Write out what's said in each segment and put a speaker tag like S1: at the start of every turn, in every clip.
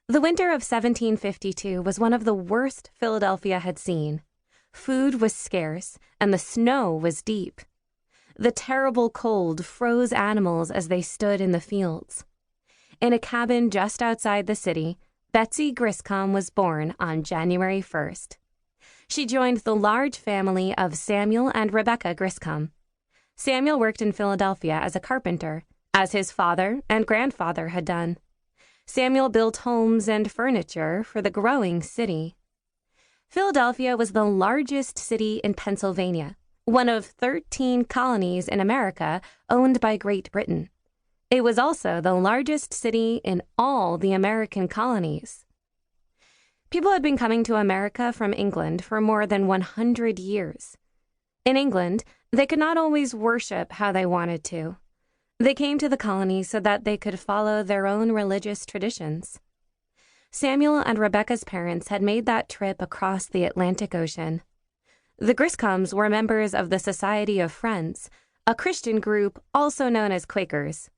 S1: The winter of 1752 was one of the worst Philadelphia had seen. Food was scarce, and the snow was deep. The terrible cold froze animals as they stood in the fields. In a cabin just outside the city, Betsy Griscom was born on January 1st. She joined the large family of Samuel and Rebecca Griscom. Samuel worked in Philadelphia as a carpenter, as his father and grandfather had done. Samuel built homes and furniture for the growing city. Philadelphia was the largest city in Pennsylvania, one of 13 colonies in America owned by Great Britain. It was also the largest city in all the American colonies. People had been coming to America from England for more than 100 years. In England, they could not always worship how they wanted to. They came to the colonies so that they could follow their own religious traditions. Samuel and Rebecca's parents had made that trip across the Atlantic Ocean. The Griscoms were members of the Society of Friends, a Christian group also known as Quakers.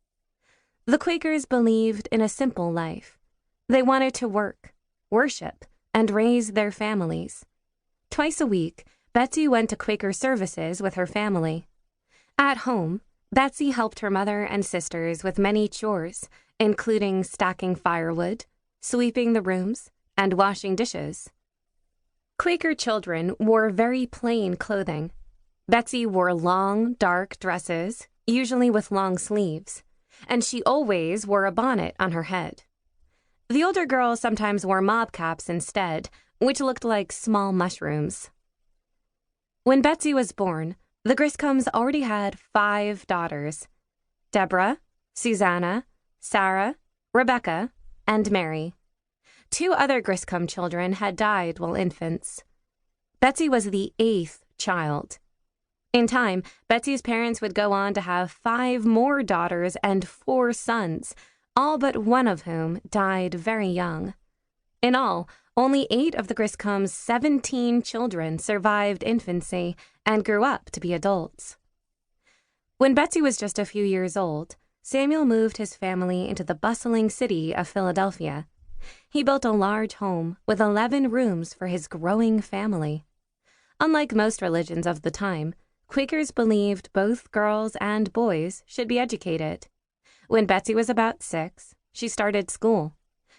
S1: The Quakers believed in a simple life. They wanted to work, worship, and raise their families. Twice a week, Betsy went to Quaker services with her family. At home, Betsy helped her mother and sisters with many chores, including stacking firewood, sweeping the rooms, and washing dishes. Quaker children wore very plain clothing. Betsy wore long, dark dresses, usually with long sleeves, and she always wore a bonnet on her head. The older girls sometimes wore mob caps instead, which looked like small mushrooms. When Betsy was born, the Griscoms already had 5 daughters: Deborah, Susanna, Sarah, Rebecca, and Mary. 2 other Griscom children had died while infants. Betsy was the 8th child. In time, Betsy's parents would go on to have 5 more daughters and 4 sons, all but one of whom died very young. In all, only 8 of the Griscoms' 17 children survived infancy and grew up to be adults. When Betsy was just a few years old, Samuel moved his family into the bustling city of Philadelphia. He built a large home with 11 rooms for his growing family. Unlike most religions of the time, Quakers believed both girls and boys should be educated. When Betsy was about 6, she started school.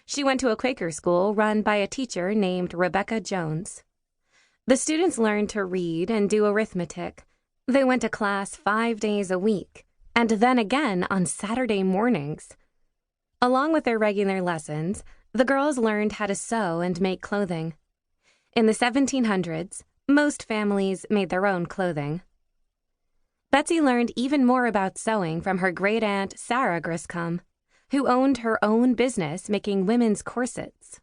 S1: She went to a Quaker school run by a teacher named Rebecca Jones. The students learned to read and do arithmetic. They went to class 5 days a week, and then again on Saturday mornings. Along with their regular lessons, the girls learned how to sew and make clothing. In the 1700s, most families made their own clothing. Betsy learned even more about sewing from her great-aunt Sarah Griscom, who owned her own business making women's corsets.